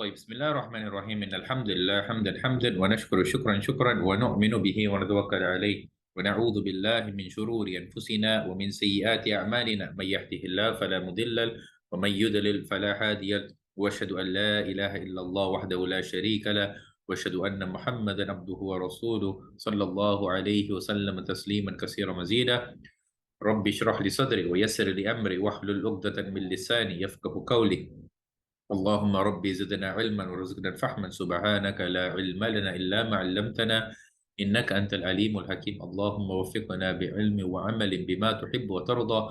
طيب بسم الله الرحمن الرحيم إن الحمد لله حمدا ونشكر شكرا ونؤمن به ونتوكل عليه ونعوذ بالله من شرور أنفسنا ومن سيئات أعمالنا من يهده الله فلا مضل له ومن يضلل فلا هادي له وأشهد أن لا إله إلا الله وحده لا شريك له وأشهد أن محمدا عبده ورسوله صلى الله عليه وسلم تسليما كثيرا مزيدا رب اشرح لي صدري ويسر لي أمري واحلل عقدة من لساني يفقه قولي اللهم ربي زدنا علما ورزقنا فهما سبحانك لا علم لنا إلا ما علمتنا إنك أنت العليم الحكيم اللهم وفقنا بعلم وعمل بما تحب وترضى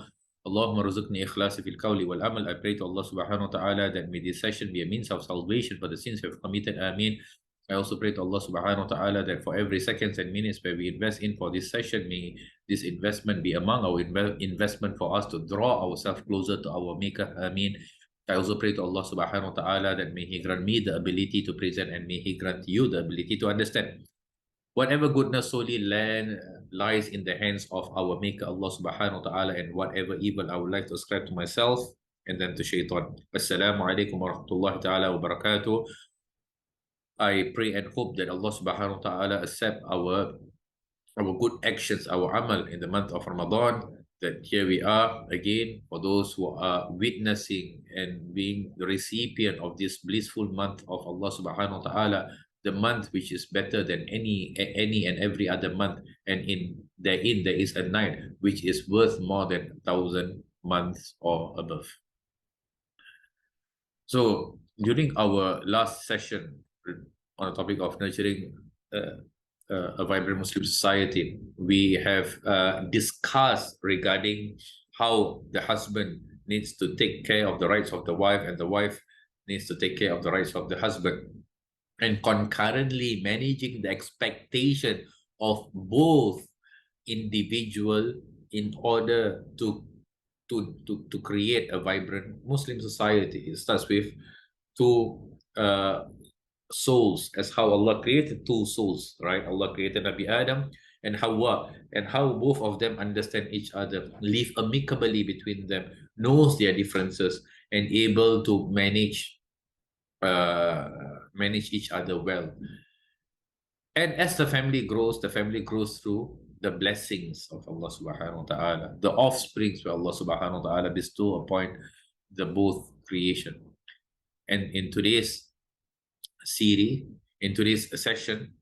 اللهم رزقني إخلاص في القول والعمل. I pray to Allah subhanahu wa ta'ala that may this session be a means of salvation for the sins we have committed. Ameen. I also pray to Allah subhanahu wa ta'ala that for every seconds and minutes where we invest in for this session, may this investment be among our investment for us to draw ourselves closer to our Maker. Ameen. I also pray to Allah subhanahu wa ta'ala that may He grant me the ability to present and may He grant you the ability to understand. Whatever goodness solely lies in the hands of our Maker Allah subhanahu wa ta'ala, and whatever evil I would like to ascribe to myself and then to shaitan. Assalamu alaikum wa rahmatullahi ta'ala wa barakatuh. I pray and hope that Allah subhanahu wa ta'ala accept our good actions, our amal in the month of Ramadan. That here we are again for those who are witnessing and being the recipient of this blissful month of Allah subhanahu wa ta'ala, the month which is better than any and every other month, and therein there is a night which is worth more than 1,000 months or above. So during our last session on the topic of nurturing a vibrant Muslim society, we have discussed regarding how the husband needs to take care of the rights of the wife and the wife needs to take care of the rights of the husband, and concurrently managing the expectation of both individual in order to create a vibrant Muslim society. It starts with two souls, as how Allah created two souls, right? Allah created Nabi Adam and Hawa, and how both of them understand each other, live amicably between them, knows their differences, and able to manage each other well. And as the family grows through the blessings of Allah subhanahu wa ta'ala, the offsprings where Allah subhanahu wa ta'ala bestow upon the both creation. And in today's series, in today's session,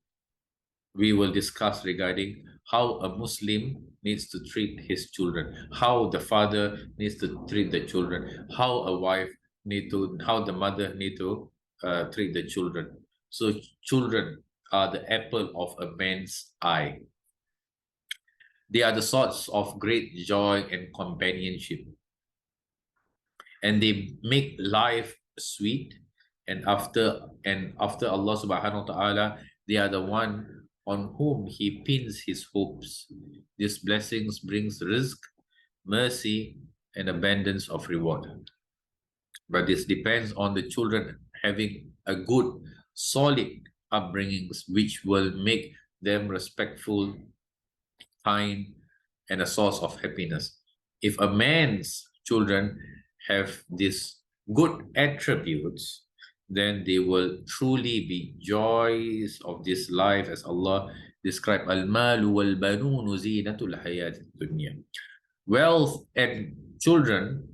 we will discuss regarding how a Muslim needs to treat his children, how the father needs to treat the children, how the mother need to treat the children. So children are the apple of a man's eye. They are the source of great joy and companionship, and they make life sweet. And after Allah subhanahu wa ta'ala, they are the one on whom He pins His hopes. These blessings brings rizq, mercy, and abundance of reward. But this depends on the children having a good, solid upbringings, which will make them respectful, kind, and a source of happiness. If a man's children have these good attributes, then they will truly be joys of this life, as Allah described, Al-malu wal-banunu zinatul hayatid dunya. Wealth and children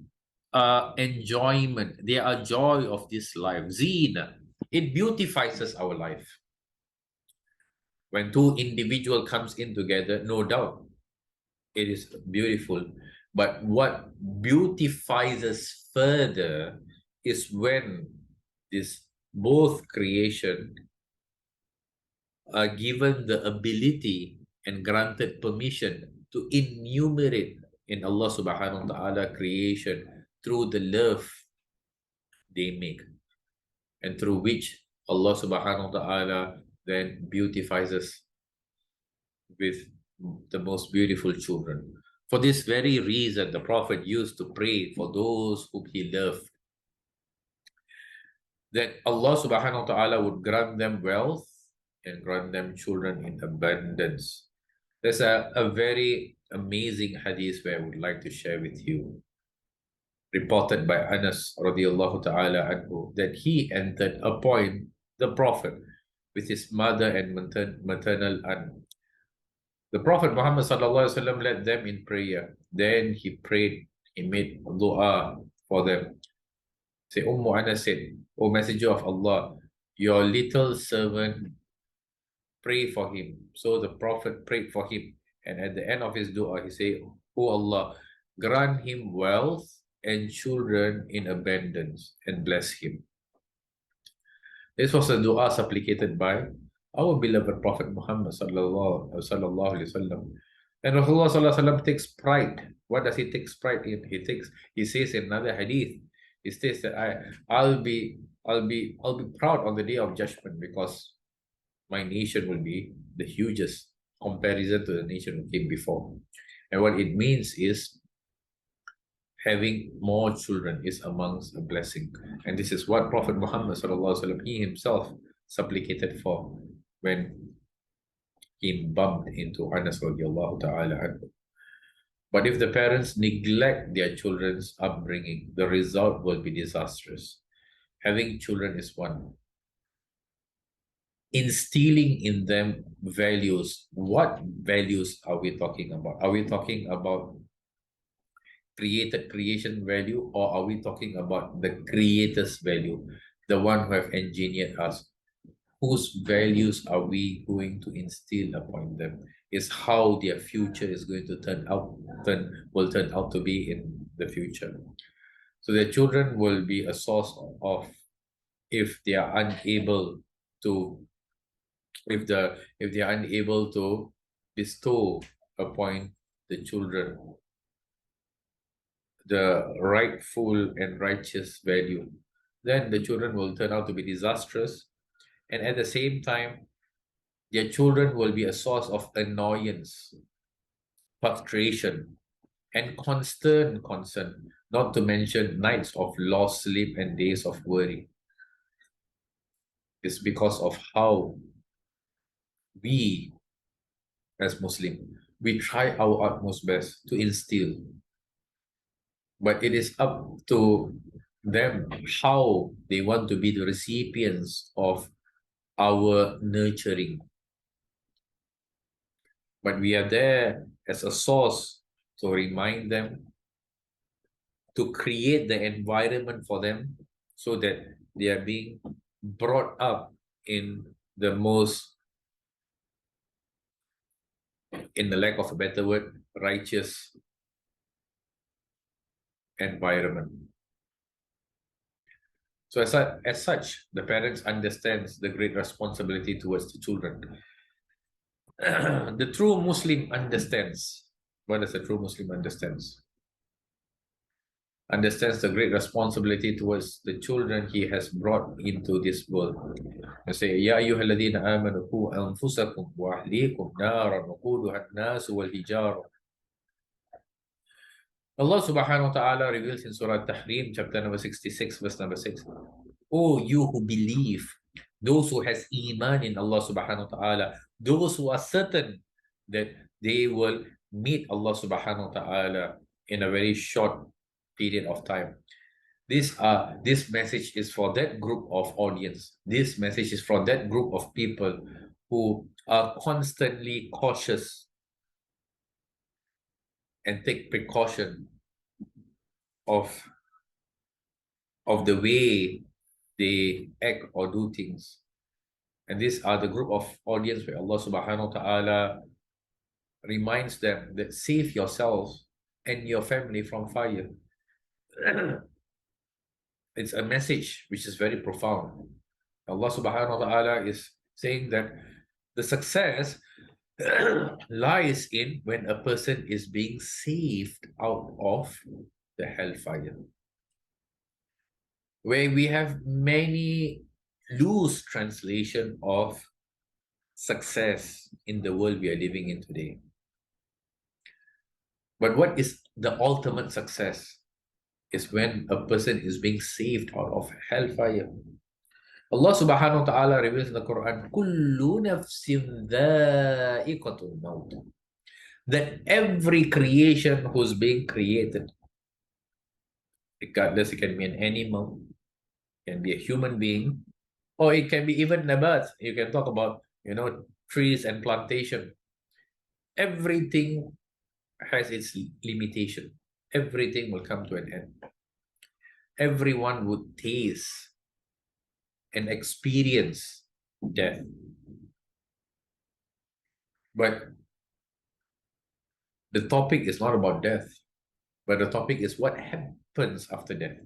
are enjoyment. They are joy of this life. Zina, it beautifies our life. When two individuals comes in together, no doubt, it is beautiful. But what beautifies us further is when this both creation are given the ability and granted permission to enumerate in Allah subhanahu wa ta'ala creation through the love they make, and through which Allah subhanahu wa ta'ala then beautifies us with the most beautiful children. For this very reason, the Prophet used to pray for those whom he loved, that Allah subhanahu wa ta'ala would grant them wealth and grant them children in abundance. There's a very amazing hadith where I would like to share with you reported by Anas radiallahu ta'ala anhu, that he entered upon the Prophet with his mother and maternal aunt. The Prophet Muhammad sallallahu alaihi wasallam led them in prayer. Then he prayed, he made dua for them. Say, Anas said, O Messenger of Allah, your little servant, pray for him. So the Prophet prayed for him. And at the end of his dua, he said, O Allah, grant him wealth and children in abundance and bless him. This was a dua supplicated by our beloved Prophet Muhammad sallallahu alaihi wasallam. And Rasulullah sallallahu alaihi wasallam takes pride. What does he take pride in? He says in another hadith, he says that I'll be proud on the day of judgment because my nation will be the hugest comparison to the nation who came before. And what it means is having more children is amongst a blessing. And this is what Prophet Muhammad sallallahu alaihi wasallam, he himself supplicated for when he bumped into Anas radiallahu ta'ala anhu. But if the parents neglect their children's upbringing, the result will be disastrous. Having children is one. Instilling in them values. What values are we talking about? Are we talking about creation value, or are we talking about the creator's value, the one who have engineered us? Whose values are we going to instill upon them? Is how their future is going to turn out to be in the future. So their children will be a source of, if they are unable to, if they are unable to bestow upon the children the rightful and righteous value, then the children will turn out to be disastrous. And at the same time, their children will be a source of annoyance, frustration, and constant concern, not to mention nights of lost sleep and days of worry. It's because of how we, as Muslims, we try our utmost best to instill. But it is up to them how they want to be the recipients of our nurturing. But we are there as a source to remind them, to create the environment for them so that they are being brought up in the most, in the lack of a better word, righteous environment. So as such, the parents understands the great responsibility towards the children. The true Muslim understands. What does a true Muslim understands? Understands the great responsibility towards the children he has brought into this world. They say, Ya ayyuhalladhina amanu qu anfusakum wa ahlikum naran waquduha an-nas wal hijara. Allah subhanahu wa ta'ala reveals in Surah Tahrim, chapter number 66, verse number 6. Oh, you who believe, those who has iman in Allah subhanahu wa ta'ala, those who are certain that they will meet Allah subhanahu wa ta'ala in a very short period of time. This message is for that group of audience. This message is for that group of people who are constantly cautious and take precaution of the way they act or do things. And these are the group of audience where Allah subhanahu wa ta'ala reminds them that save yourselves and your family from fire. It's a message which is very profound. Allah subhanahu wa ta'ala is saying that the success lies in when a person is being saved out of the hellfire. Where we have many loose translation of success in the world we are living in today. But what is the ultimate success? Is when a person is being saved out of hellfire. Allah subhanahu wa ta'ala reveals in the Quran, Kullu nafsin dha'iqatul maut. That every creation who's being created regardless, it can be an animal, it can be a human being, or it can be even nabat. You can talk about, trees and plantation. Everything has its limitation. Everything will come to an end. Everyone would taste and experience death. But the topic is not about death, but the topic is what happens after death.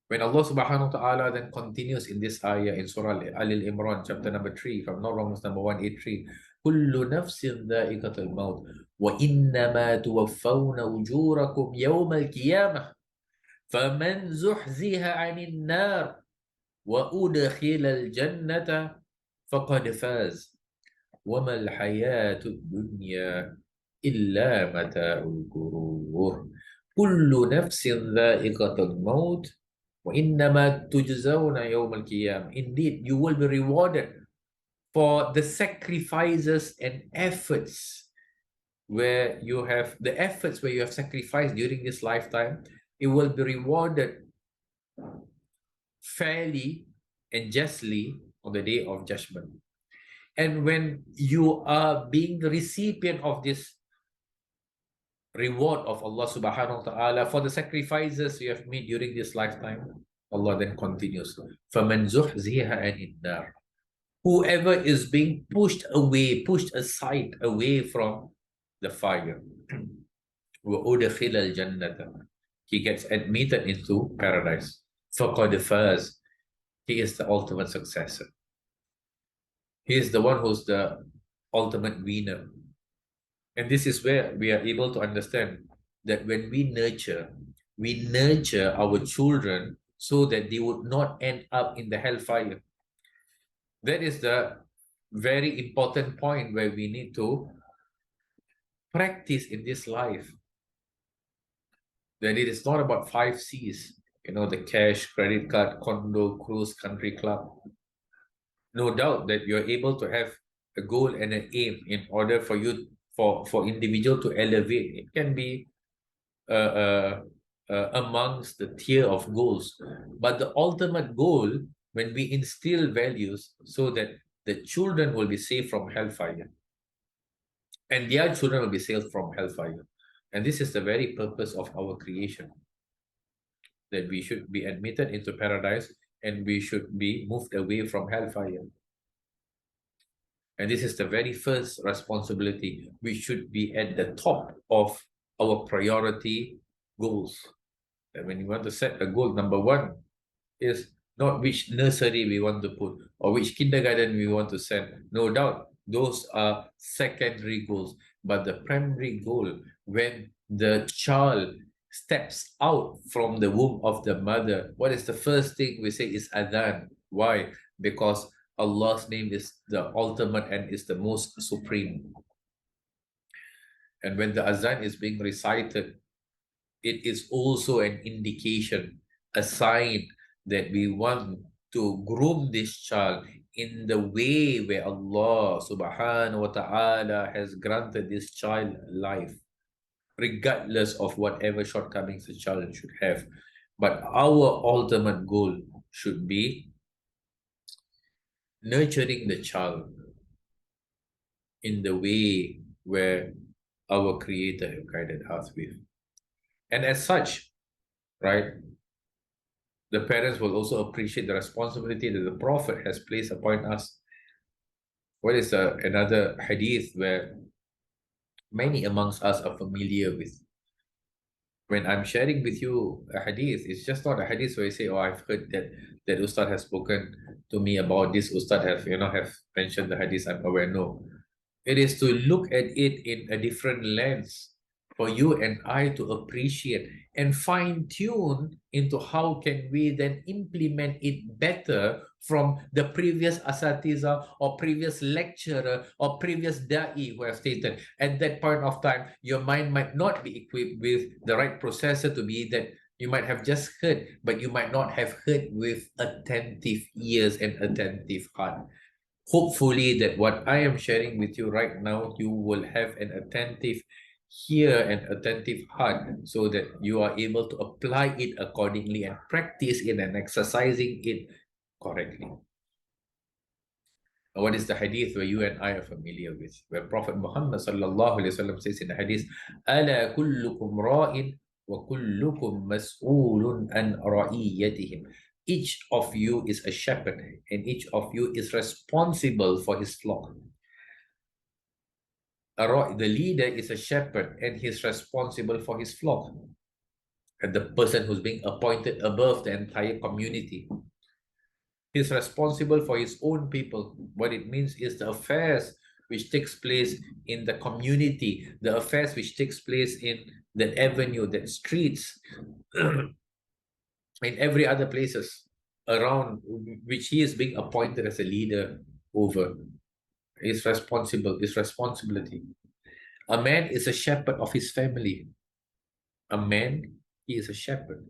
When Allah subhanahu wa ta'ala then continues in this ayah in Surah Al-Imran, chapter number 3, if I'm not wrong, it's number 183, كُلُّ نَفْسٍ ذَائِقَةُ الْمَوْتِ وَإِنَّمَا تُوَفَّوْنَ أُجُورَكُمْ يَوْمَ الْقِيَامَةِ فَمَنْ زُحْزِحَ عَنِ النَّارِ وَأُدْخِلَ الْجَنَّةَ فَقَدْ فَازَ وَمَا الْحَيَاةُ الدُّنْيَا إِلَّا مَتَاعُ الْغُرُورِ كُلُّ نَفْسٍ ذَائِقَةُ الْمَوْتِ وَإِنَّمَا تُجْزَوْنَ يَوْمَ الْقِيَامَةِ. Indeed, you will be rewarded for the sacrifices and efforts where you have sacrificed during this lifetime. It will be rewarded fairly and justly on the day of judgment. And when you are being the recipient of this reward of Allah subhanahu wa ta'ala for the sacrifices you have made during this lifetime, Allah then continues, فَمَنْ زُحْزِهَ عَنِ النَّارِ. Whoever is being pushed aside, away from the fire, وَأُدْخِلَ الْجَنَّةَ, he gets admitted into paradise. فَقَدْ فَازَ, he is the ultimate successor. He is the one who's the ultimate winner. And this is where we are able to understand that when we nurture our children so that they would not end up in the hellfire. That is the very important point where we need to practice in this life. That it is not about 5 C's, the cash, credit card, condo, cruise, country club. No doubt that you're able to have a goal and an aim in order for you, for individual to elevate. It can be amongst the tier of goals. But the ultimate goal, when we instill values so that the children will be saved from hellfire, and their children will be saved from hellfire. And this is the very purpose of our creation, that we should be admitted into paradise and we should be moved away from hellfire. And this is the very first responsibility. We should be at the top of our priority goals. And when you want to set a goal, number 1 is not which nursery we want to put or which kindergarten we want to send. No doubt, those are secondary goals. But the primary goal, when the child steps out from the womb of the mother, what is the first thing we say is adhan. Why? Because Allah's name is the ultimate and is the most supreme. And when the azan is being recited, it is also an indication, a sign that we want to groom this child in the way where Allah subhanahu wa ta'ala has granted this child life, regardless of whatever shortcomings the child should have. But our ultimate goal should be nurturing the child in the way where our Creator has guided us with. And as such, right, the parents will also appreciate the responsibility that the Prophet has placed upon us. What is another hadith where many amongst us are familiar with? When I'm sharing with you a hadith, it's just not a hadith where I say, oh, I've heard that Ustaz has spoken to me about this, Ustaz have mentioned the hadith, I'm aware. No. It is to look at it in a different lens for you and I to appreciate and fine-tune into how can we then implement it better from the previous asatiza or previous lecturer or previous da'i who have stated. At that point of time, your mind might not be equipped with the right processor to be that you might have just heard, but you might not have heard with attentive ears and attentive heart. Hopefully that what I am sharing with you right now, you will have an attentive hear an attentive heart so that you are able to apply it accordingly and practice it and exercising it correctly. What is the hadith where you and I are familiar with? Where Prophet Muhammad sallallahu alaihi wasallam says in the hadith, "Ala kullukum ra'in wa kullukum mas'ulun an ra'iyatihim." Each of you is a shepherd, and each of you is responsible for his flock. The leader is a shepherd, and he's responsible for his flock, and the person who's being appointed above the entire community. He's responsible for his own people. What it means is the affairs which takes place in the community, the affairs which takes place in the avenue, the streets, in every other places around which he is being appointed as a leader over. Is responsible, is responsibility. A man is a shepherd of his family. A man, he is a shepherd.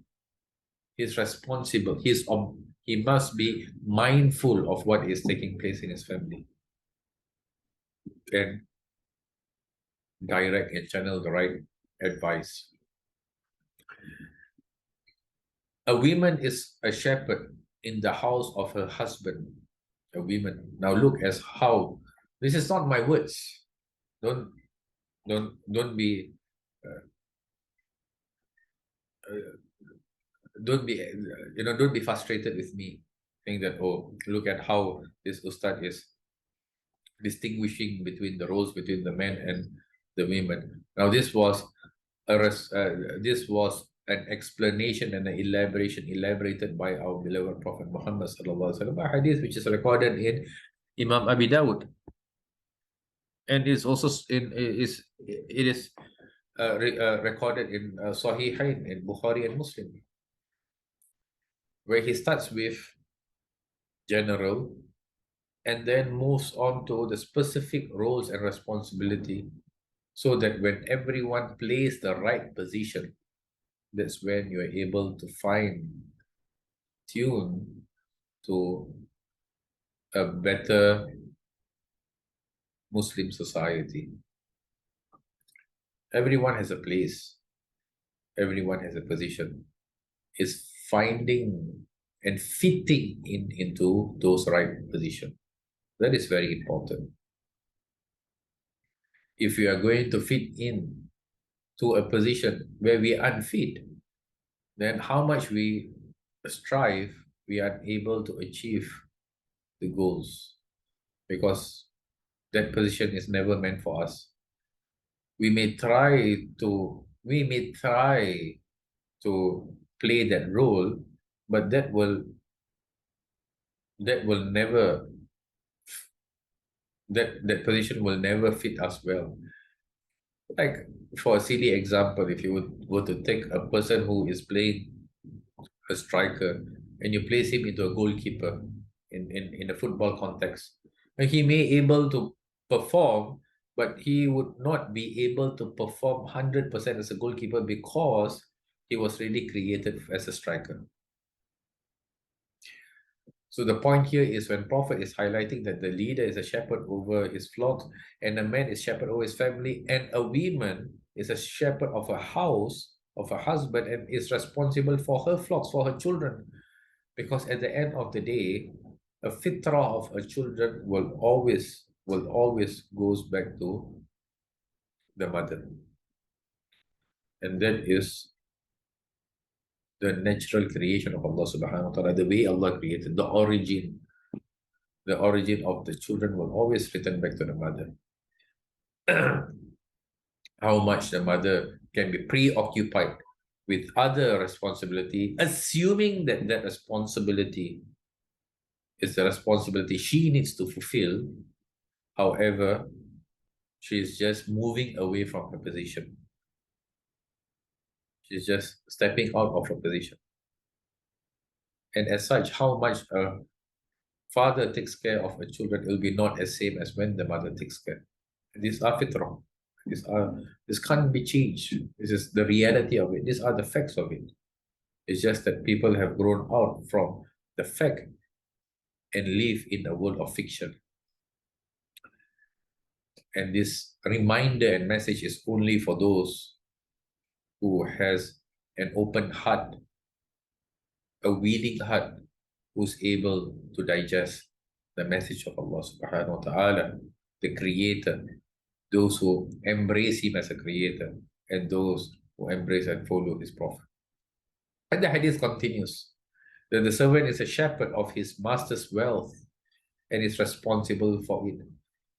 He is responsible. He must be mindful of what is taking place in his family and direct and channel the right advice. A woman is a shepherd in the house of her husband. A woman. Now look as how this is not my words. Don't be don't be frustrated with me saying that, oh, look at how this Ustad is distinguishing between the roles between the men and the women. Now this was an explanation and an elaborated by our beloved Prophet Muhammad sallallahu alaihi wasallam, a hadith which is recorded in Imam Abi Dawud, and is also recorded in Sahihain, in Bukhari and Muslim, where he starts with general and then moves on to the specific roles and responsibility, so that when everyone plays the right position, that's when you're able to tune to a better Muslim society. Everyone has a place. Everyone has a position. It's finding and fitting into those right positions. That is very important. If we are going to fit in to a position where we are unfit, then how much we strive, we are able to achieve the goals, because that position is never meant for us. We may try to play that role, but that will never, that position will never fit us well. Like, for a silly example, if you were to take a person who is playing a striker and you place him into a goalkeeper in a football context, and he may able to perform, but he would not be able to perform 100% as a goalkeeper, because he was really created as a striker. So the point here is, when Prophet is highlighting that the leader is a shepherd over his flocks, and a man is shepherd over his family, and a woman is a shepherd of a house, of a husband, and is responsible for her flocks, for her children. Because at the end of the day, a fitrah of her children will always goes back to the mother. And that is the natural creation of Allah subhanahu wa ta'ala, the way Allah created, the origin of the children will always return back to the mother. How much the mother can be preoccupied with other responsibility, assuming that that responsibility is the responsibility she needs to fulfill. However, she is just moving away from her position. She's just stepping out of her position. And as such, how much a father takes care of her children will be not as same as when the mother takes care. These are fitrah. This can't be changed. This is the reality of it. These are the facts of it. It's just that people have grown out from the fact and live in a world of fiction. And this reminder and message is only for those who has an open heart, a willing heart, who's able to digest the message of Allah subhanahu wa ta'ala, the creator, those who embrace him as a creator, and those who embrace and follow his prophet. And the hadith continues that the servant is a shepherd of his master's wealth and is responsible for it.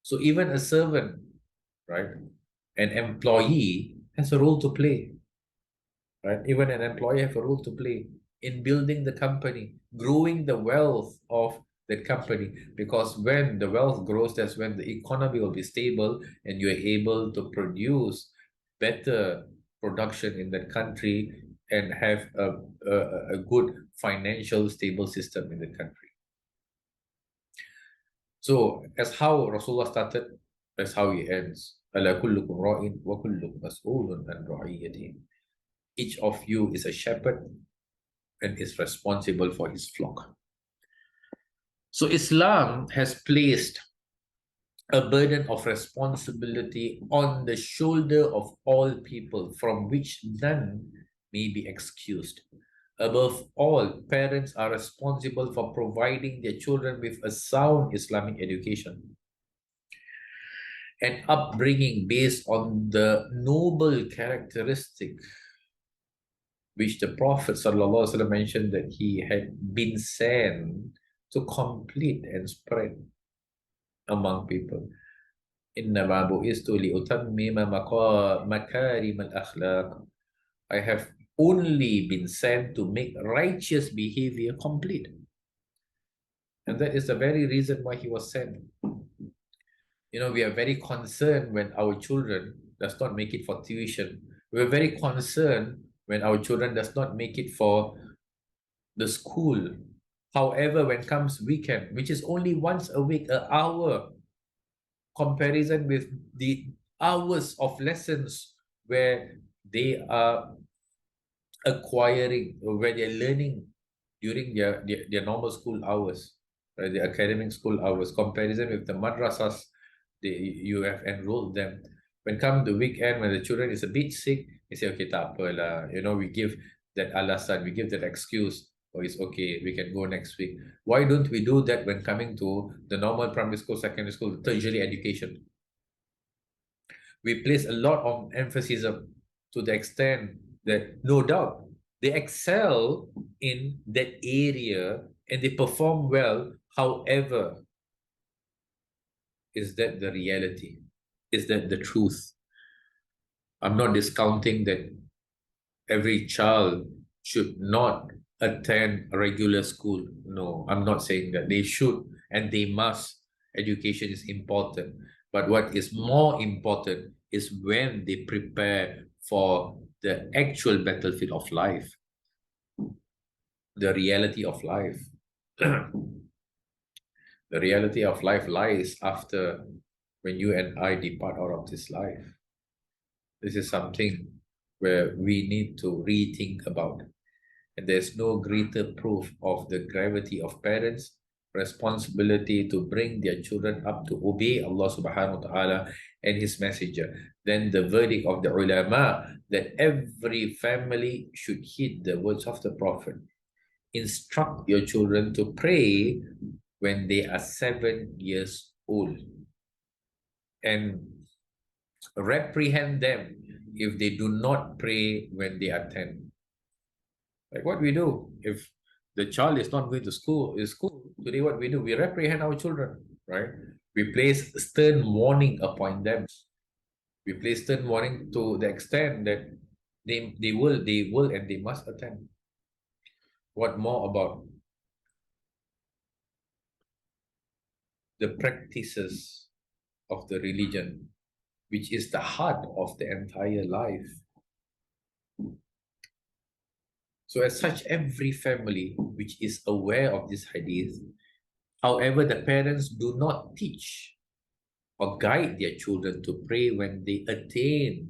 So even a servant, right, an employee has a role to play, right? Even an employee has a role to play in building the company, growing the wealth of the company. Because when the wealth grows, that's when the economy will be stable and you're able to produce better production in that country and have a good financial stable system in the country. So as how Rasulullah started, that's how he ends. أَلَا كُلُّكُمْ رَاءٍ وَكُلُّكُمْ مَسْئُولٌ عَنْ رَعِيَّتِهِ. Each of you is a shepherd and is responsible for his flock. So Islam has placed a burden of responsibility on the shoulder of all people, from which none may be excused. Above all, parents are responsible for providing their children with a sound Islamic education and upbringing based on the noble characteristic which the Prophet ﷺ mentioned that he had been sent to complete and spread among people. إِنَّمَا بُعِثْتُ لِأُتَمِّمَ مَكَارِمَ الْأَخْلَاقِ. I have only been sent to make righteous behavior complete. And that is the very reason why he was sent. You know, we are very concerned when our children does not make it for tuition. We're very concerned when our children does not make it for the school. However, when comes weekend, which is only once a week, an hour, comparison with the hours of lessons where they are acquiring, or where they're learning during their normal school hours, right? The academic school hours, comparison with the madrasas you have enrolled them. When come the weekend, when the children is a bit sick, they say, okay, tak apa lah. You know, we give that alasan, we give that excuse, oh, it's okay, we can go next week. Why don't we do that when coming to the normal primary school, secondary school, tertiary education? We place a lot of emphasis to the extent that no doubt they excel in that area and they perform well. However, is that the reality? Is that the truth? I'm not discounting that every child should not attend a regular school. No, I'm not saying that. They should and they must. Education is important. But what is more important is when they prepare for the actual battlefield of life, the reality of life. The reality of life lies after when you and I depart out of this life. This is something where we need to rethink about. And there's no greater proof of the gravity of parents' responsibility to bring their children up to obey Allah subhanahu wa ta'ala and His Messenger than the verdict of the ulama that every family should heed the words of the Prophet. Instruct your children to pray when they are 7 years old and reprehend them if they do not pray when they are 10. Like what we do, if the child is not going to school, today what we do, we reprehend our children, right? We place stern warning upon them. We place stern warning to the extent that they will and they must attend. What more about the practices of the religion, which is the heart of the entire life? So as such, every family which is aware of this hadith, however, the parents do not teach or guide their children to pray when they attain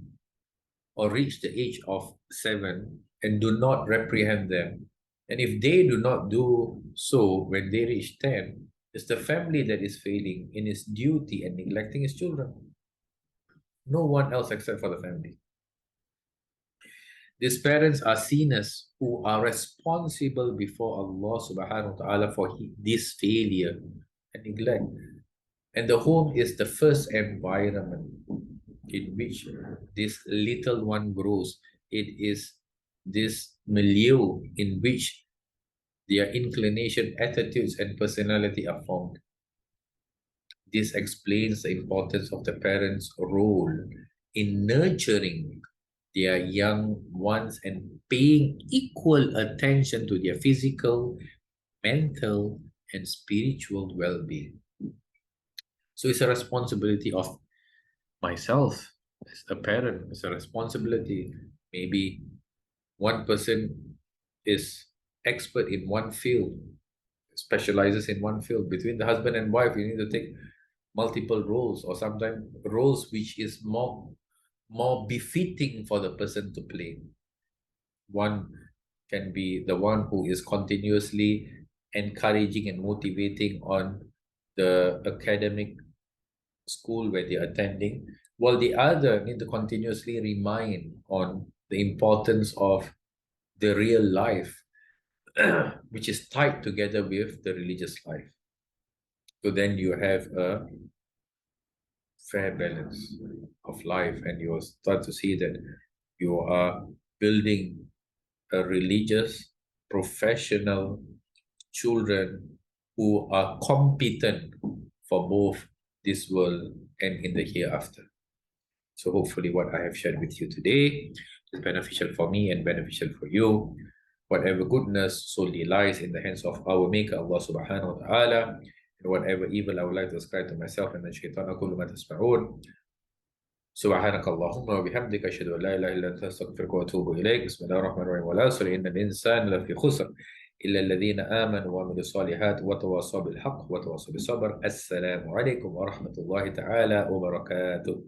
or reach the age of 7 and do not reprehend them. And if they do not do so when they reach 10, it's the family that is failing in its duty and neglecting its children. No one else except for the family. These parents are seen as who are responsible before Allah subhanahu wa ta'ala for this failure and neglect. And the home is the first environment in which this little one grows. It is this milieu in which their inclination, attitudes, and personality are formed. This explains the importance of the parents' role in nurturing their young ones and paying equal attention to their physical, mental, and spiritual well being. So it's a responsibility of myself as a parent, it's a responsibility. Maybe one person is expert in one field, specializes in one field. Between the husband and wife, you need to take multiple roles, or sometimes roles which is more befitting for the person to play. One can be the one who is continuously encouraging and motivating on the academic school where they're attending, while the other need to continuously remind on the importance of the real life, which is tied together with the religious life. So then you have a fair balance of life, and you start to see that you are building a religious, professional children who are competent for both this world and in the hereafter. So hopefully what I have shared with you today is beneficial for me and beneficial for you. Whatever goodness solely lies in the hands of our Maker, Allah subhanahu wa ta'ala, and whatever evil I would like to ascribe to myself and the shaitan, أقول ما تسمعون. سبحانك اللهم وبحمدك أشهد أن لا إله إلا أنت أستغفرك وأتوب إليك. بسم الله الرحمن الرحيم. والعصر إن الإنسان لفي خسر إلا الذين آمنوا وعملوا الصالحات وتواصوا بالحق وتواصوا بالصبر. السلام عليكم ورحمة الله تعالى وبركاته.